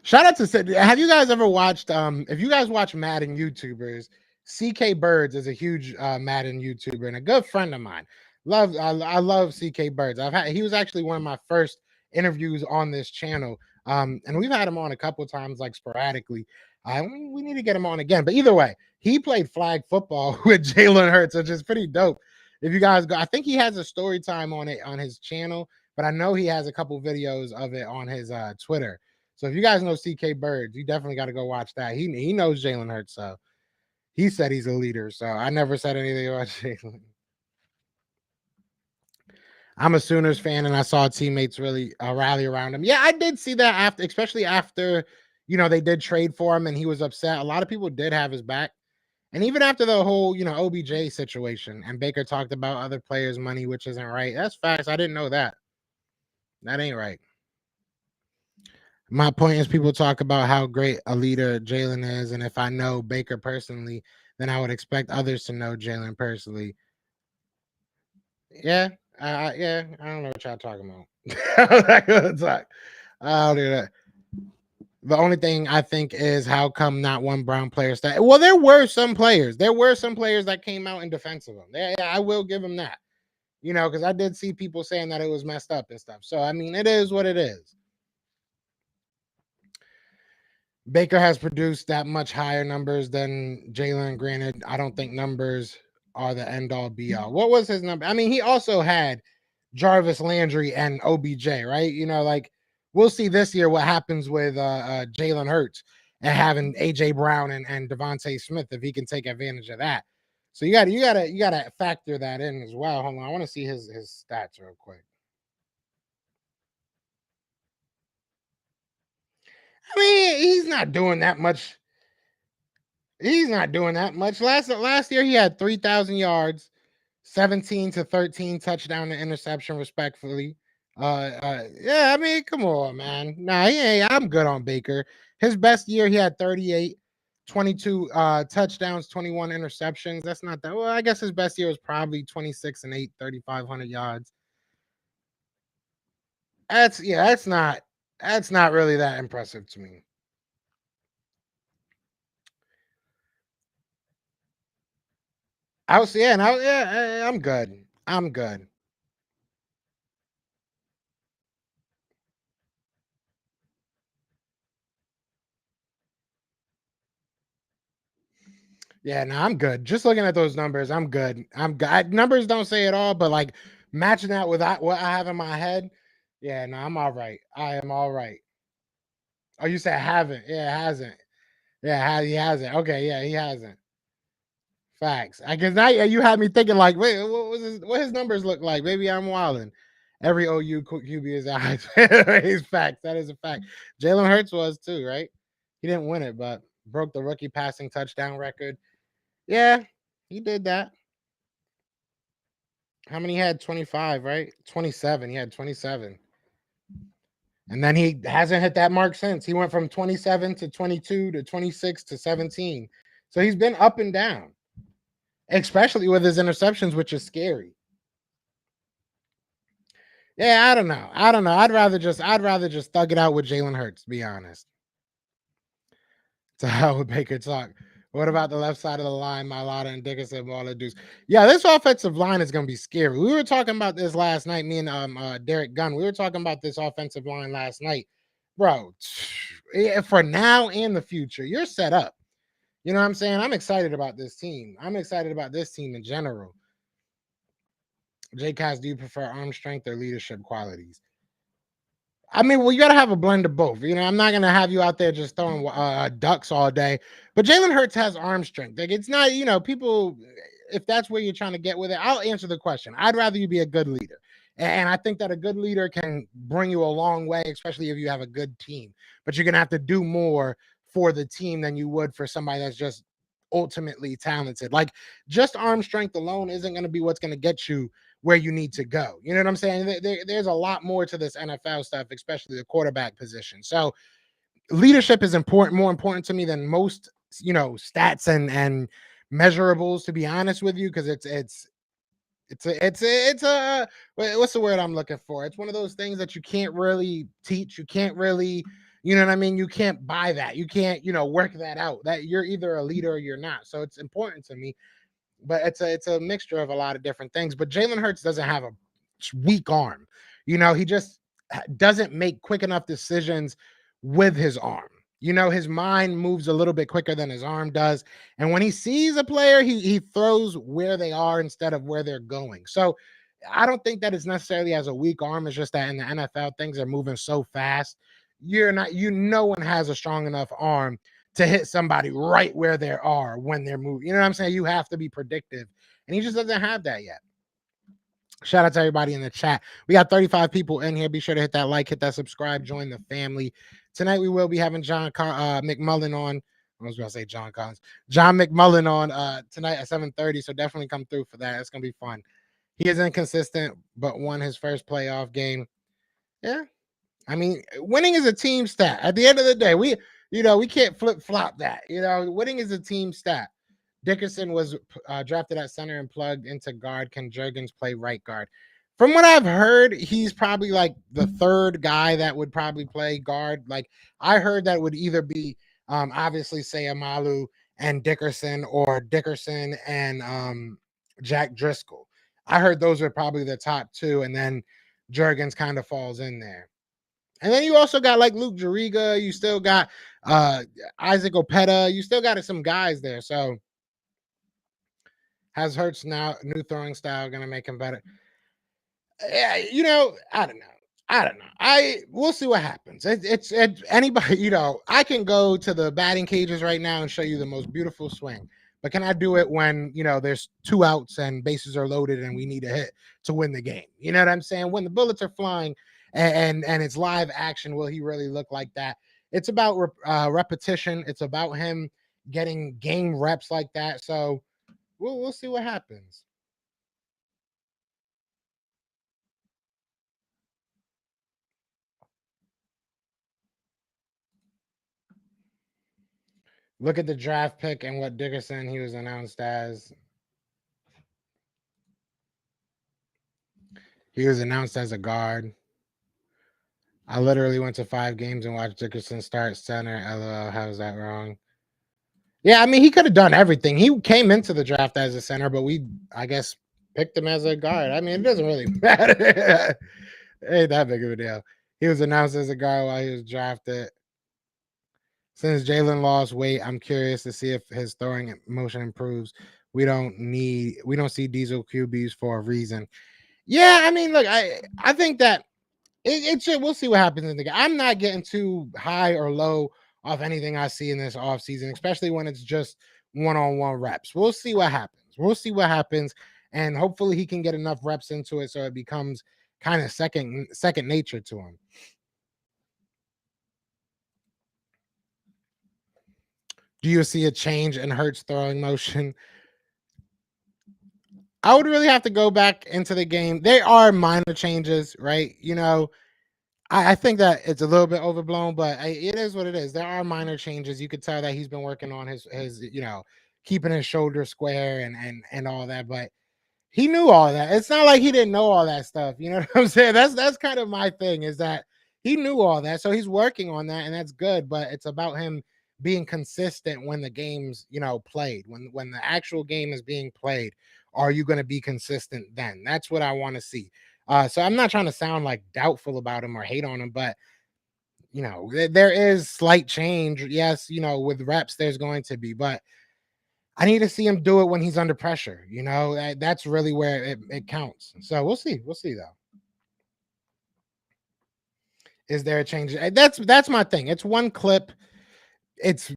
Shout out to. Have you guys ever watched? If you guys watch Madden YouTubers, CK Birds is a huge Madden YouTuber and a good friend of mine. I love CK Birds. He was actually one of my first interviews on this channel. And we've had him on a couple times, like sporadically. We need to get him on again. But either way, he played flag football with Jalen Hurts, which is pretty dope. If you guys go, I think he has a story time on it on his channel, but I know he has a couple videos of it on his Twitter. So if you guys know CK Birds, you definitely got to go watch that. He knows Jalen Hurts, so he said he's a leader. So I never said anything about Jalen. I'm a Sooners fan, and I saw teammates really rally around him. Yeah, I did see that especially after they did trade for him, and he was upset. A lot of people did have his back, and even after the whole OBJ situation, and Baker talked about other players' money, which isn't right. That's facts. I didn't know that. That ain't right. My point is people talk about how great a leader Jalen is, and if I know Baker personally, then I would expect others to know Jalen personally. Yeah, yeah, I don't know what y'all talking about. I'm not gonna talk. I don't do that. The only thing I think is how come not one Brown player started. Well, there were some players. There were some players that came out in defense of him. Yeah, I will give him that. Because I did see people saying that it was messed up and stuff. So I mean, it is what it is. Baker has produced that much higher numbers than Jalen. Granted, I don't think numbers are the end all be all. What was his number? I mean, he also had Jarvis Landry and OBJ, right? Like we'll see this year what happens with Jalen Hurts and having AJ Brown and Devontae Smith if he can take advantage of that. So you gotta factor that in as well. Hold on, I want to see his stats real quick. I mean, he's not doing that much. He's not doing that much. Last year he had 3,000 yards, 17 to 13 touchdown to interception, respectfully. Yeah, I mean, come on, man. Nah, I'm good on Baker. His best year he had 38, 22 touchdowns, 21 interceptions. That's not that well. I guess his best year was probably 26 and 8, 3,500 yards. That's not really that impressive to me. I'm good. I'm good. Yeah, no, I'm good. Just looking at those numbers, I'm good. I'm good. Numbers don't say it all, but like matching that with what I have in my head, yeah, no, I'm all right. I am all right. Oh, you said haven't? Yeah, hasn't. Yeah, he hasn't. Okay, yeah, he hasn't. Facts. I guess now you had me thinking like, wait, what his numbers look like? Maybe I'm wilding. Every OU QB is out. He's facts. That is a fact. Jalen Hurts was too, right? He didn't win it, but broke the rookie passing touchdown record. Yeah, he did that. How many had 25, right? 27. He had 27. And then he hasn't hit that mark since. He went from 27 to 22 to 26 to 17. So he's been up and down, especially with his interceptions, which is scary. Yeah, I don't know. I'd rather just thug it out with Jalen Hurts, to be honest. To hell with Baker talk. What about the left side of the line? Mailata and Dickinson, Waller, Deuce. Yeah, this offensive line is going to be scary. We were talking about this last night. Me and Derek Gunn. We were talking about this offensive line last night, bro. For now and the future, you're set up. You know what I'm saying? I'm excited about this team. I'm excited about this team in general. J. Cass, do you prefer arm strength or leadership qualities? I mean, well, you got to have a blend of both. You know, I'm not going to have you out there just throwing ducks all day. But Jalen Hurts has arm strength. Like, it's not, you know, people, if that's where you're trying to get with it, I'll answer the question. I'd rather you be a good leader. And I think that a good leader can bring you a long way, especially if you have a good team. But you're going to have to do more for the team than you would for somebody that's just ultimately talented. Like, just arm strength alone isn't going to be what's going to get you where you need to go. You know what I'm saying? There's a lot more to this NFL stuff, especially the quarterback position. So leadership is important, more important to me than most, you know, stats and measurables, to be honest with you, because it's a what's the word I'm looking for? It's one of those things that you can't really teach. You can't really, you know what I mean? You can't buy that. You can't, you know, work that out. That you're either a leader or you're not. So it's important to me. But it's a mixture of a lot of different things. But Jalen Hurts doesn't have a weak arm. You know, he just doesn't make quick enough decisions with his arm. You know, his mind moves a little bit quicker than his arm does. And when he sees a player, he throws where they are instead of where they're going. So I don't think that it's necessarily as a weak arm. It's just that in the NFL, things are moving so fast. No one has a strong enough arm to hit somebody right where they are when they're moving. You know what I'm saying? You have to be predictive. And he just doesn't have that yet. Shout out to everybody in the chat. We got 35 people in here. Be sure to hit that like, hit that subscribe, join the family. Tonight we will be having John McMullen on. I was going to say John Collins. John McMullen on tonight at 7:30. So definitely come through for that. It's going to be fun. He is inconsistent, but won his first playoff game. Yeah. I mean, winning is a team stat. At the end of the day, we can't flip-flop that. You know, winning is a team stat. Dickinson was drafted at center and plugged into guard. Can Jergens play right guard? From what I've heard, he's probably like the third guy that would probably play guard. Like, I heard that would either be obviously Sayamalu and Dickerson, or Dickerson and Jack Driscoll. I heard those are probably the top two, and then Jergens kind of falls in there. And then you also got like Luke Jariga. You still got Isaac Opeta. You still got some guys there. So has Hurts now new throwing style going to make him better? Yeah, you know, I don't know. We'll see what happens. It's anybody, you know, I can go to the batting cages right now and show you the most beautiful swing. But can I do it when, you know, there's 2 outs and bases are loaded and we need a hit to win the game? You know what I'm saying? When the bullets are flying and it's live action, will he really look like that? It's about repetition. It's about him getting game reps like that. So we'll see what happens. Look at the draft pick and what Dickerson he was announced as. He was announced as a guard. I literally went to 5 games and watched Dickerson start center. LOL, how is that wrong? Yeah, I mean, he could have done everything. He came into the draft as a center, but we, I guess, picked him as a guard. I mean, it doesn't really matter. It ain't that big of a deal. He was announced as a guard while he was drafted. Since Jalen lost weight, I'm curious to see if his throwing motion improves. We don't see diesel QBs for a reason. Yeah, I mean, look, I think that it should. We'll see what happens in the game. I'm not getting too high or low off anything I see in this offseason, especially when it's just one-on-one reps. We'll see what happens. And hopefully he can get enough reps into it so it becomes kind of second nature to him. Do you see a change in Hurts throwing motion? I would really have to go back into the game. There are minor changes, right? I think that it's a little bit overblown, but it is what it is. There are minor changes. You could tell that he's been working on his keeping his shoulder square and all that, but he knew all that. It's not like he didn't know all that stuff. You know what I'm saying? That's kind of my thing, is that he knew all that. So he's working on that, and that's good, but it's about him being consistent when the game's, played. When the actual game is being played, are you going to be consistent then? That's what I want to see. So I'm not trying to sound like doubtful about him or hate on him, but there is slight change. Yes, with reps, there's going to be, but I need to see him do it when he's under pressure. That's really where it counts. So we'll see. We'll see though. Is there a change? That's my thing. It's one clip. It's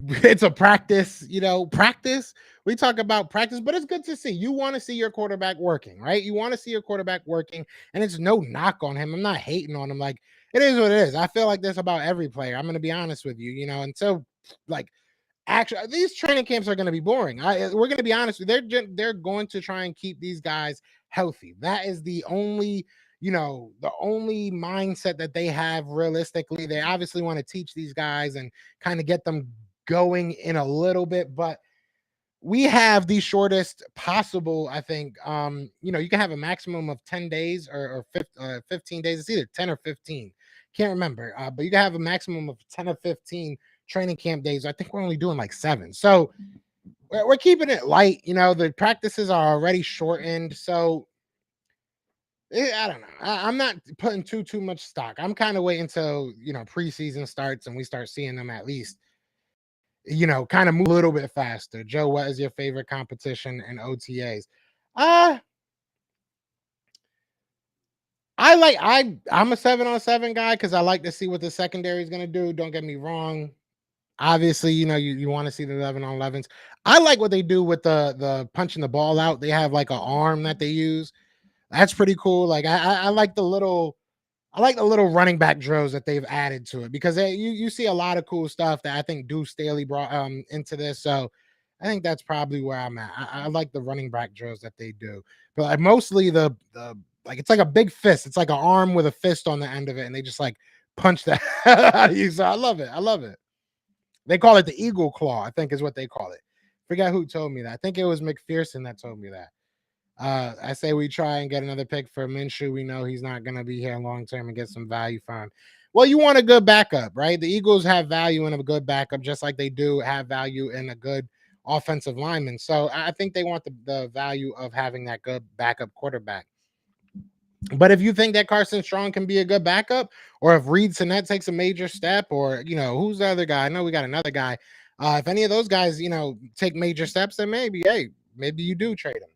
a practice, practice. We talk about practice, but it's good to see. You want to see your quarterback working, right? You want to see your quarterback working, and it's no knock on him. I'm not hating on him. Like, it is what it is. I feel like this about every player. I'm going to be honest with you, until like actually these training camps are going to be boring. We're going to be honest. They're going to try and keep these guys healthy. That is the only mindset that they have realistically. They obviously want to teach these guys and kind of get them going in a little bit, but we have the shortest possible, I think. You can have a maximum of 10 days or 15 days. It's either 10 or 15. Can't remember. But you can have a maximum of 10 or 15 training camp days. I think we're only doing like 7. So we're keeping it light. The practices are already shortened. So I don't know. I'm not putting too much stock. I'm kind of waiting until preseason starts and we start seeing them at least kind of move a little bit faster. Joe, what is your favorite competition in OTAs? I'm a 7-on-7 guy because I like to see what the secondary is gonna do. Don't get me wrong. Obviously, you want to see the 11-on-11s. I like what they do with the punching the ball out. They have like an arm that they use. That's pretty cool. Like I like the little running back drills that they've added to it, because you see a lot of cool stuff that I think Deuce Staley brought into this. So I think that's probably where I'm at. I like the running back drills that they do, but like mostly the like it's like a big fist. It's like an arm with a fist on the end of it, and they just like punch that out of you. So I love it. I love it. They call it the eagle claw, I think is what they call it. Forget who told me that. I think it was McPherson that told me that. I say we try and get another pick for Minshew. We know he's not going to be here long term, and get some value from him. Well, you want a good backup, right? The Eagles have value in a good backup, just like they do have value in a good offensive lineman. So I think they want the value of having that good backup quarterback. But if you think that Carson Strong can be a good backup, or if Reed Sinnett takes a major step, or who's the other guy? I know we got another guy. If any of those guys, take major steps, then maybe you do trade him.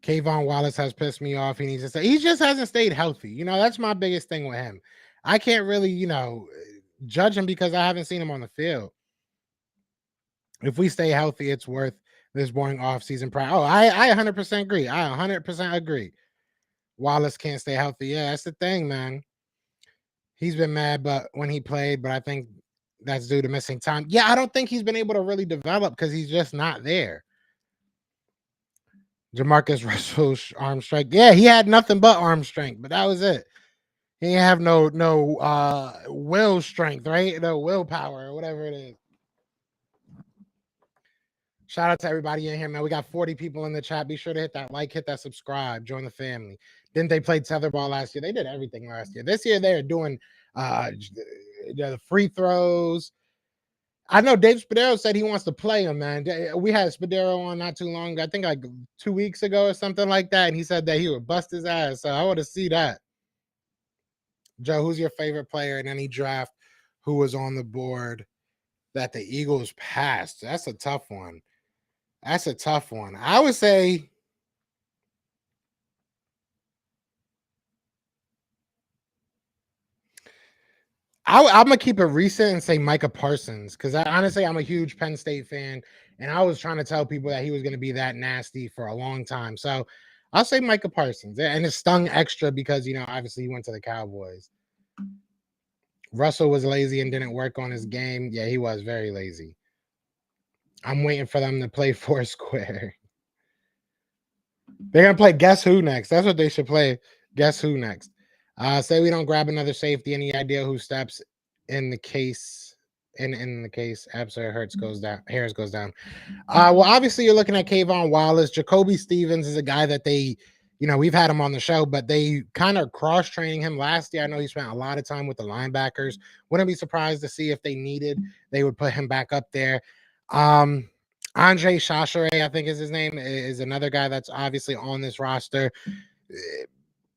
Kayvon Wallace has pissed me off. He needs to stay. He just hasn't stayed healthy. That's my biggest thing with him. I can't really, judge him because I haven't seen him on the field. If we stay healthy, it's worth this boring offseason price. Oh, I 100% agree. I 100% agree. Wallace can't stay healthy. Yeah, that's the thing, man. He's been mad, but when he played, but I think that's due to missing time. Yeah, I don't think he's been able to really develop because he's just not there. Jamarcus Russell's arm strength. Yeah, he had nothing but arm strength, but that was it. He didn't have no will strength, right? No willpower or whatever it is. Shout out to everybody in here, man. We got 40 people in the chat. Be sure to hit that like, hit that subscribe, join the family. Didn't they play tetherball last year? They did everything last year. This year they're doing the free throws. I know Dave Spadero said he wants to play him, man. We had Spadero on not too long ago, I think like 2 weeks ago or something like that, and he said that he would bust his ass. So I want to see that. Joe, who's your favorite player in any draft who was on the board that the Eagles passed? That's a tough one. That's a tough one. I would say I'm gonna keep it recent and say Micah Parsons, because honestly I'm a huge Penn State fan, and I was trying to tell people that he was going to be that nasty for a long time. So I'll say Micah Parsons, and it stung extra because obviously he went to the Cowboys. Russell was lazy and didn't work on his game. Yeah, he was very lazy. I'm waiting for them to play Foursquare. They're going to play Guess Who next. That's what they should play. Guess Who next. Say we don't grab another safety. Any idea who steps in the case? In the case, Absurd Hurts goes down. Harris goes down. Well, obviously you're looking at Kayvon Wallace. Jacoby Stevens is a guy that they, we've had him on the show, but they kind of cross-training him last year. I know he spent a lot of time with the linebackers. Wouldn't be surprised to see if they needed, they would put him back up there. Andre Chashury, I think is his name, is another guy that's obviously on this roster.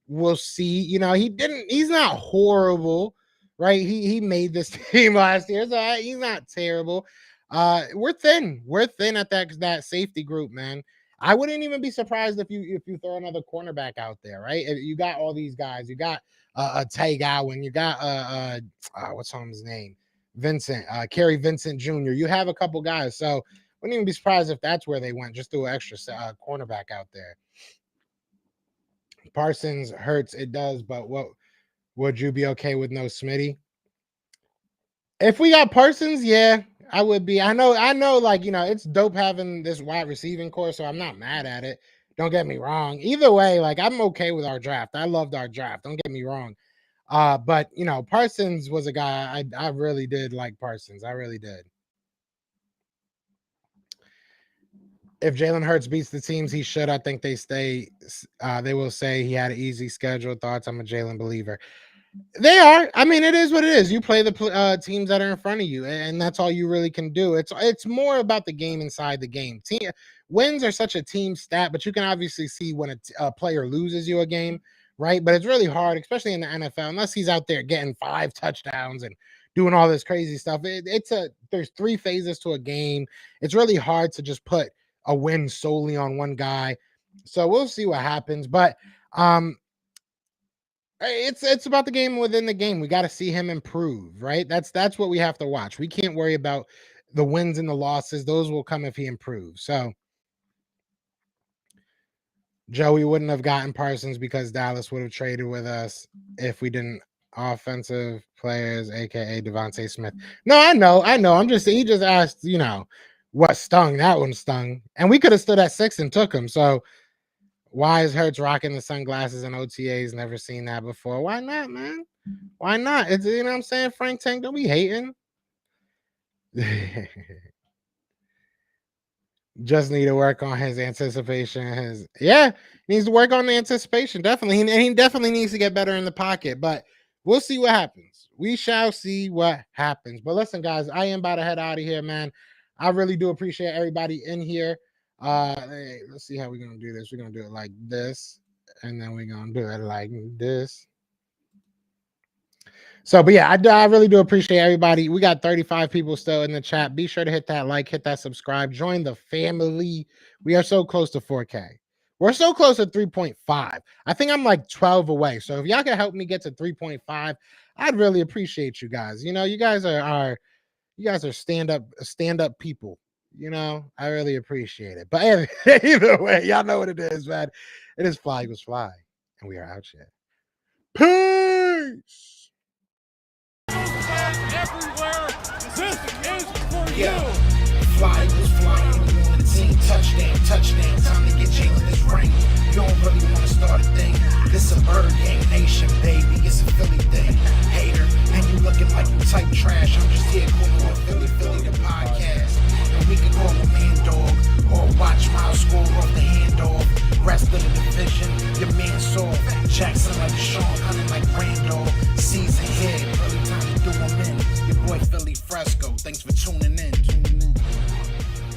We'll see. He's not horrible, right? He made this team last year, so he's not terrible. We're thin at that safety group, man. I wouldn't even be surprised if you throw another cornerback out there, right? You got all these guys. You got a Tay Gowan. You got what's his name? Vincent, Kerry Vincent Jr. You have a couple guys, so wouldn't even be surprised if that's where they went. Just threw an extra cornerback out there. Parsons hurts, it does, but what would you be okay with no Smitty? If we got Parsons, yeah, I would be. I know, like, it's dope having this wide receiving core, so I'm not mad at it. Don't get me wrong. Either way, like, I'm okay with our draft. I loved our draft. Don't get me wrong. But Parsons was a guy I really did like Parsons. I really did. If Jalen Hurts beats the teams he should, I think they will say he had an easy schedule. Thoughts? I'm a Jalen believer. They are. I mean, it is what it is. You play the teams that are in front of you, and that's all you really can do. It's more about the game inside the game. Wins are such a team stat, but you can obviously see when a player loses you a game, right? But it's really hard, especially in the NFL, unless he's out there getting 5 touchdowns and doing all this crazy stuff. There's 3 phases to a game. It's really hard to just put a win solely on one guy. So we'll see what happens. But it's about the game within the game. We got to see him improve, right? That's what we have to watch. We can't worry about the wins and the losses. Those will come if he improves. So Joey wouldn't have gotten Parsons because Dallas would have traded with us if we didn't. Offensive players, aka Devontae Smith. No, I know. I'm just saying, he just asked, what stung. That one stung. And we could have stood at 6 and took him. So why is Hurts rocking the sunglasses and OTAs? Never seen that before. Why not, man? Why not? It's, what I'm saying? Frank Tank, don't be hating. Just need to work on his anticipation. Needs to work on the anticipation. Definitely. He definitely needs to get better in the pocket. But we'll see what happens. We shall see what happens. But listen, guys, I am about to head out of here, man. I really do appreciate everybody in here. Hey, let's see how we're going to do this. We're going to do it like this. And then we're going to do it like this. So, but yeah, I really do appreciate everybody. We got 35 people still in the chat. Be sure to hit that like, hit that subscribe, join the family. We are so close to 4K. We're so close to 3.5. I think I'm like 12 away. So if y'all can help me get to 3.5, I'd really appreciate you guys. You guys are stand-up people. I really appreciate it. But either way, y'all know what it is, man. It is Fly Eagles Fly, and we are out here. Peace. Everywhere, this is for you. Fly Eagles flying on the team. Touchdown. Time to get Jalen this ring. You don't really want to start a thing. This a bird gang nation, baby. It's a Philly thing. Hater, and you looking like you type trash. I'm just here calling on Philly the podcast. And we can call a man dog or watch Miles score off the handoff. Rest of the division, your man saw Jackson like Sean, hunting like Randolph. Season here, early time to do them in. Your boy Philly Fresco, thanks for tuning in.